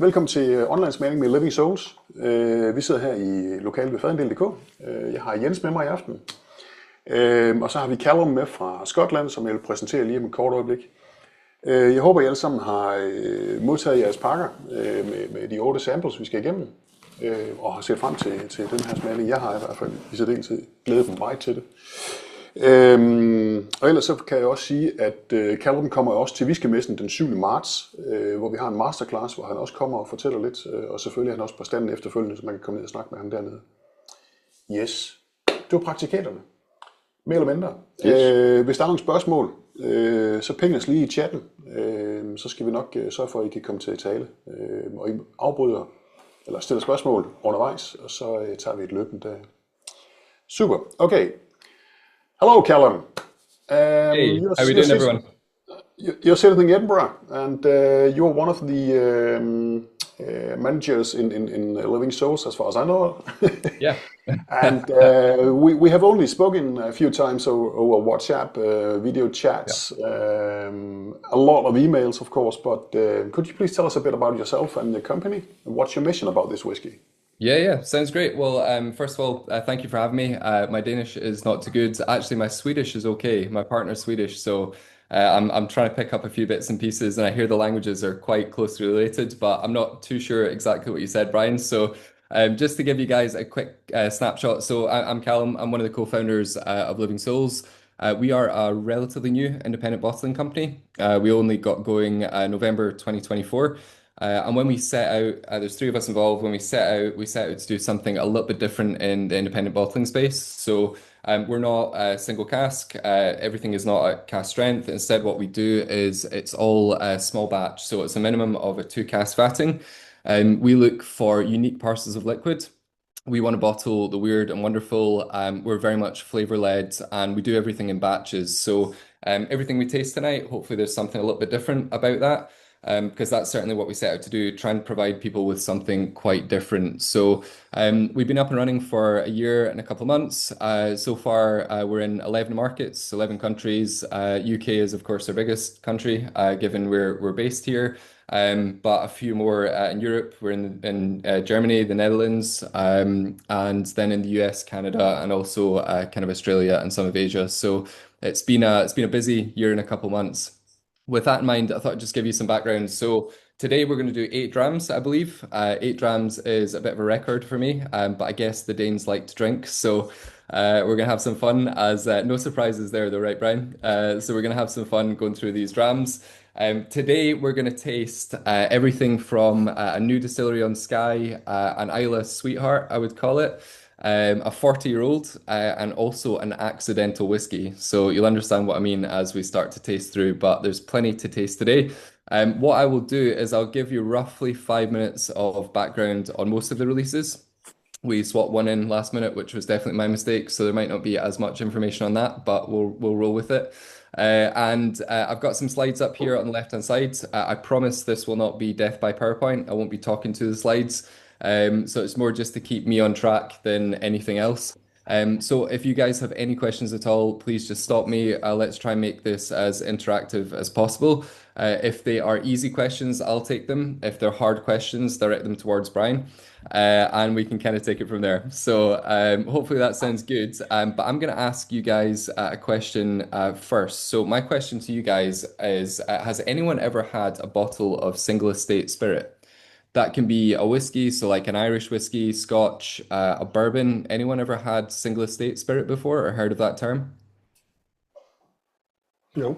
Velkommen til online smagning med Living Souls. Vi sidder her i lokalet ved Ballindalloch. Jeg har Jens med mig i aften. Og så har vi Calum med fra Skotland, som jeg vil præsentere lige om et kort øjeblik. Jeg håber, I alle sammen har modtaget jeres pakker med de 8 samples, vi skal igennem. Og har set frem til den her smagning. Jeg har i hvert fald i særdeleshed glædet mig meget til det. Og ellers så kan jeg også sige, at Calum kommer også til Whiskymessen den 7. marts, hvor vi har en masterclass, hvor han også kommer og fortæller lidt, og selvfølgelig er han også på standen efterfølgende, så man kan komme ned og snakke med ham dernede. Yes, det var praktikaterne. Mere eller mindre. Yes. Hvis der er nogle spørgsmål, så ping os lige i chatten, så skal vi nok sørge for, at I kan komme til at tale. Og I afbryder, eller stiller spørgsmål undervejs, og så tager vi et løbende der. Super, okay. Hello, Calum. Hey, how are you doing, everyone? You're sitting in Edinburgh, and you're one of the managers in Living Souls, as far as I know. Yeah. And we have only spoken a few times over WhatsApp, video chats, a lot of emails, of course. But could you please tell us a bit about yourself and the company, and what's your mission about this whiskey? Yeah, sounds great. Well, first of all, thank you for having me. My Danish is not too good. Actually, my Swedish is okay. My partner's Swedish, so I'm trying to pick up a few bits and pieces, and I hear the languages are quite closely related, but I'm not too sure exactly what you said, Brian. So just to give you guys a quick snapshot. So I'm Calum. I'm one of the co-founders of Living Souls. We are a relatively new independent bottling company. We only got going November 2024. And when we set out, there's 3 of us involved. When we set out to do something a little bit different in the independent bottling space. So we're not a single cask. Everything is not at cask strength. Instead, what we do is it's all small batch. So it's a minimum of a 2 cask fatting. We look for unique parcels of liquid. We want to bottle the weird and wonderful. We're very much flavor led, and we do everything in batches. So everything we taste tonight, hopefully there's something a little bit different about that. Because that's certainly what we set out to do, try and provide people with something quite different. So we've been up and running for a year and a couple of months. So far, we're in 11 markets, 11 countries. UK is, of course, our biggest country, given we're based here. But a few more in Europe. We're in Germany, the Netherlands, and then in the US, Canada, and also kind of Australia and some of Asia. So it's been a busy year and a couple of months. With that in mind, I thought I'd just give you some background. So today we're going to do 8 drams, I believe. 8 drams is a bit of a record for me, but I guess the Danes like to drink. So we're going to have some fun, as no surprises there though, right, Brian? So we're going to have some fun going through these drams. Today we're going to taste everything from a new distillery on Skye, an Islay sweetheart, I would call it. A 40-year-old and also an accidental whiskey. So you'll understand what I mean as we start to taste through, but there's plenty to taste today. What I will do is I'll give you roughly 5 minutes of background on most of the releases. We swapped one in last minute, which was definitely my mistake, so there might not be as much information on that, but we'll roll with it. And I've got some slides up here on the left-hand side. I promise this will not be death by PowerPoint. I won't be talking to the slides. So it's more just to keep me on track than anything else. So if you guys have any questions at all, please just stop me. Let's try and make this as interactive as possible. If they are easy questions, I'll take them. If they're hard questions, direct them towards Brian. And we can kind of take it from there. So hopefully that sounds good. But I'm going to ask you guys a question first. So my question to you guys is, has anyone ever had a bottle of single estate spirit? That can be a whiskey, so like an Irish whiskey, Scotch, a bourbon. Anyone ever had single estate spirit before or heard of that term? No.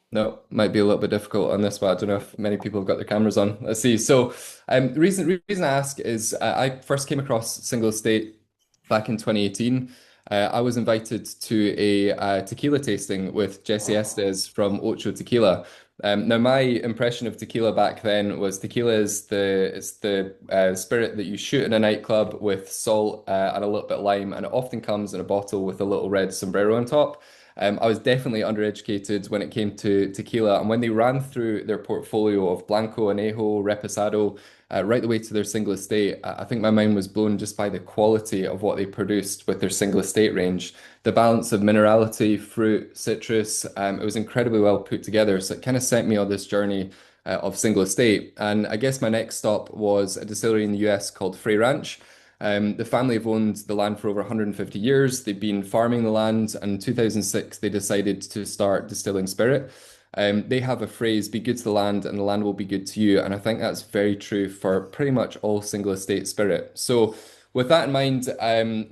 No, might be a little bit difficult on this, but I don't know if many people have got their cameras on. Let's see. So the reason I ask is I first came across single estate back in 2018. I was invited to a tequila tasting with Jesse Estes from Ocho Tequila. Now, my impression of tequila back then was tequila is the spirit that you shoot in a nightclub with salt and a little bit of lime, and it often comes in a bottle with a little red sombrero on top. I was definitely undereducated when it came to tequila, and when they ran through their portfolio of Blanco, Anejo, Reposado, right the way to their single estate, I think my mind was blown just by the quality of what they produced with their single estate range. The balance of minerality, fruit, citrus, it was incredibly well put together. So it kind of sent me on this journey of single estate. And I guess my next stop was a distillery in the US called Frey Ranch. The family have owned the land for over 150 years. They've been farming the land, and in 2006 they decided to start distilling spirit. They have a phrase, be good to the land and the land will be good to you. And I think that's very true for pretty much all single estate spirit. So with that in mind,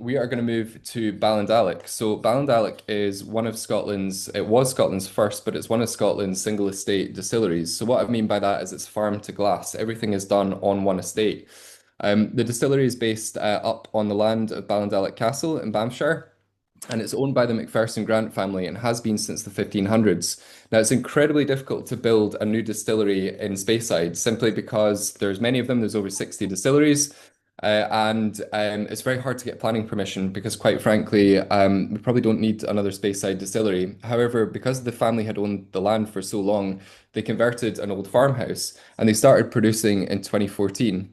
we are going to move to Ballindalloch. So Ballindalloch is one of Scotland's, it was Scotland's first, but it's one of Scotland's single estate distilleries. So what I mean by that is it's farm to glass. Everything is done on one estate. The distillery is based up on the land of Ballindalloch Castle in Banffshire, and it's owned by the Macpherson Grant family and has been since the 1500s. Now, it's incredibly difficult to build a new distillery in Speyside simply because there's many of them. There's over 60 distilleries. And it's very hard to get planning permission because, quite frankly, we probably don't need another Speyside distillery. However, because the family had owned the land for so long, they converted an old farmhouse and they started producing in 2014.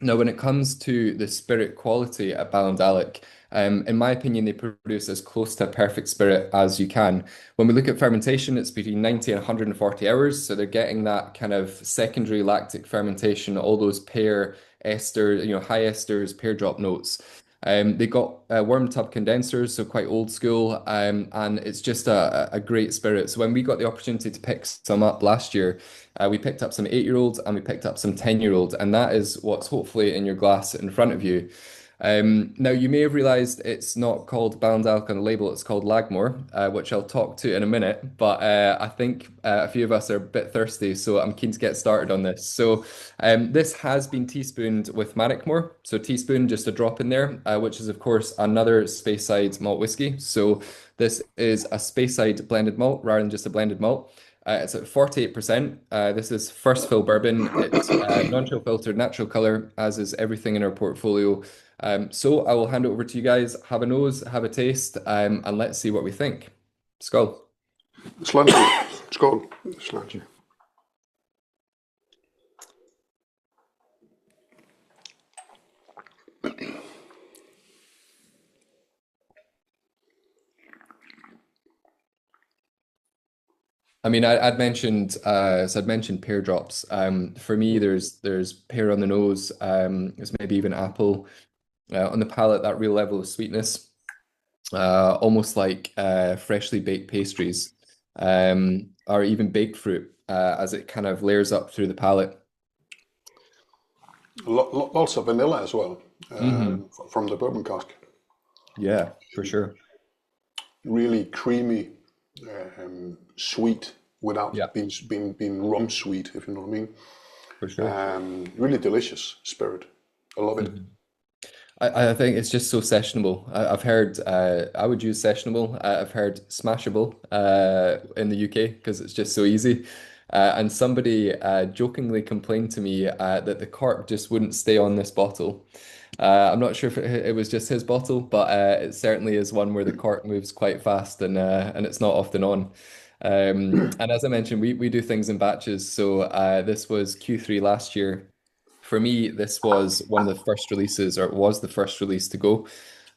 Now, when it comes to the spirit quality at Ballindalloch, in my opinion, they produce as close to a perfect spirit as you can. When we look at fermentation, it's between 90 and 140 hours. So they're getting that kind of secondary lactic fermentation, all those pear ester, high esters, pear drop notes. They got worm tub condensers, so quite old school, and it's just a great spirit. So when we got the opportunity to pick some up last year, we picked up some 8-year-olds and we picked up some 10-year-olds, and that is what's hopefully in your glass in front of you. Now, you may have realised it's not called Ballindalloch on the label, it's called Lagmore, which I'll talk to in a minute. But I think a few of us are a bit thirsty, so I'm keen to get started on this. So this has been teaspooned with Marrickmore. So teaspoon, just a drop in there, which is, of course, another Speyside malt whiskey. So this is a Speyside blended malt rather than just a blended malt. It's at 48%. This is first fill bourbon. It's non-chill filtered, natural color, as is everything in our portfolio. So I will hand it over to you guys. Have a nose, have a taste, and let's see what we think. Skål. Sláinte. Skål. Sláinte. I mean, I'd mentioned so I'd mentioned pear drops. For me, there's pear on the nose. There's maybe even apple on the palate. That real level of sweetness, almost like freshly baked pastries, or even baked fruit, as it kind of layers up through the palate. Lots of vanilla as well Hmm. from the bourbon cask. Yeah, for sure. Really creamy, sweet Yeah, without being rum sweet, if you know what I mean. for sure. Really delicious spirit. I love it. Mhm. I think it's just so sessionable. I've heard I would use sessionable. I've heard smashable in the UK because it's just so easy. And somebody jokingly complained to me that the cork just wouldn't stay on this bottle. I'm not sure if it was just his bottle, but it certainly is one where the cork moves quite fast and it's not often on. And as I mentioned, we do things in batches. So this was Q3 last year. For me, this was one of the first releases, or it was the first release to go.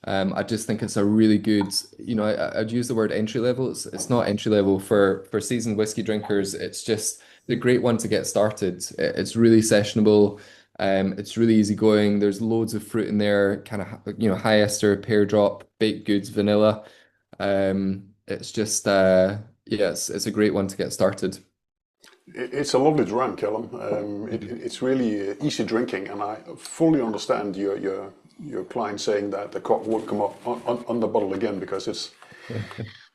I just think it's a really good, I'd use the word entry level. It's not entry level for seasoned whiskey drinkers. It's just a great one to get started. It's really sessionable. It's really easygoing. There's loads of fruit in there, kind of, high ester, pear drop, baked goods, vanilla. It's just, yeah, it's a great one to get started. It's a lovely dram, Calum. It's really easy drinking, and I fully understand your client saying that the cork won't come up on the bottle again because it's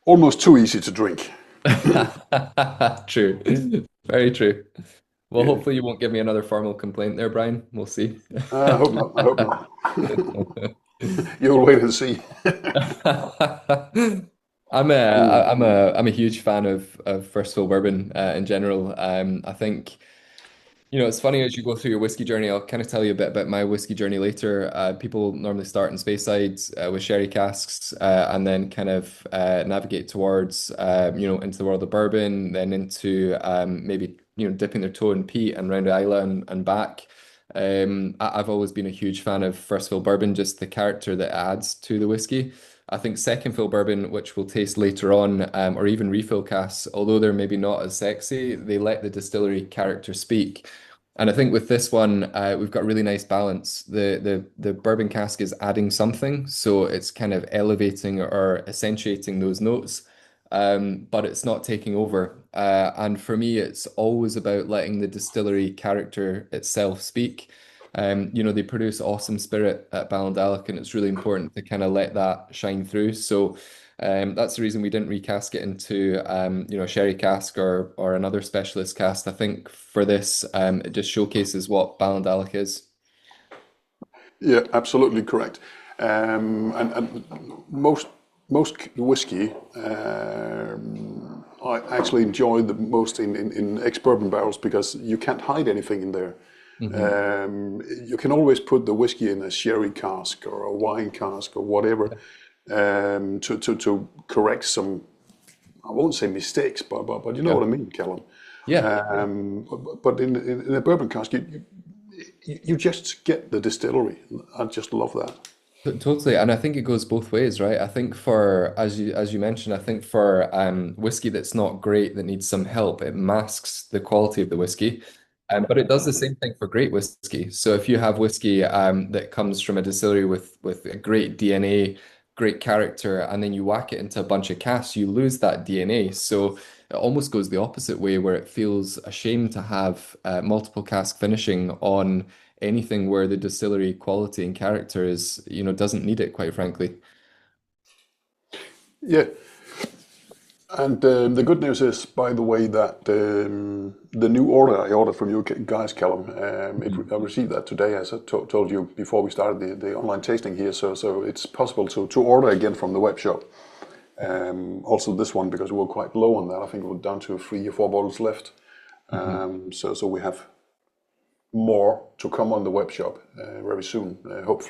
almost too easy to drink. True. Very true. Well, Yeah. hopefully you won't give me another formal complaint there, Brian. We'll see. I hope not. I hope not. You'll wait and see. I'm a huge fan of first fill bourbon in general. I think it's funny as you go through your whiskey journey. I'll kind of tell you a bit about my whiskey journey later. People normally start in Speyside with sherry casks, and then kind of navigate towards into the world of bourbon, then into maybe dipping their toe in peat and round Islay and back. I've always been a huge fan of first fill bourbon, just the character that it adds to the whiskey. I think second fill bourbon, which we'll taste later on, or even refill casks, although they're maybe not as sexy, they let the distillery character speak. And I think with this one, we've got a really nice balance. The bourbon cask is adding something, so it's kind of elevating or accentuating those notes, but it's not taking over. And for me, it's always about letting the distillery character itself speak. They produce awesome spirit at Ballindalloch, and it's really important to kind of let that shine through. So that's the reason we didn't recast it into a sherry cask or another specialist cask. I think for this, it just showcases what Ballindalloch is. Yeah, absolutely correct. And most whiskey, I actually enjoy the most in ex-bourbon barrels because you can't hide anything in there. Hmm. You can always put the whiskey in a sherry cask or a wine cask or whatever, to correct some, I won't say mistakes, but you know Yeah. what I mean, Calum. Yeah. But in a bourbon cask, you just get the distillery. I just love that. Totally, and I think it goes both ways, right? I think for as you mentioned, I think for whiskey that's not great that needs some help, it masks the quality of the whiskey. But it does the same thing for great whiskey. So if you have whiskey that comes from a distillery with a great DNA, great character, and then you whack it into a bunch of casks, you lose that DNA. So it almost goes the opposite way, where it feels a shame to have multiple cask finishing on anything where the distillery quality and character is, doesn't need it, quite frankly. Yeah, and the good news is, by the way, that the new order I ordered from you guys, Calum, I received that today, as I told you before we started the online tasting here. So it's possible to order again from the web shop. Also this one, because we were quite low on that. I think we were down to 3 or 4 bottles left. Mhm. So we have more to come on the web shop very soon, hopefully.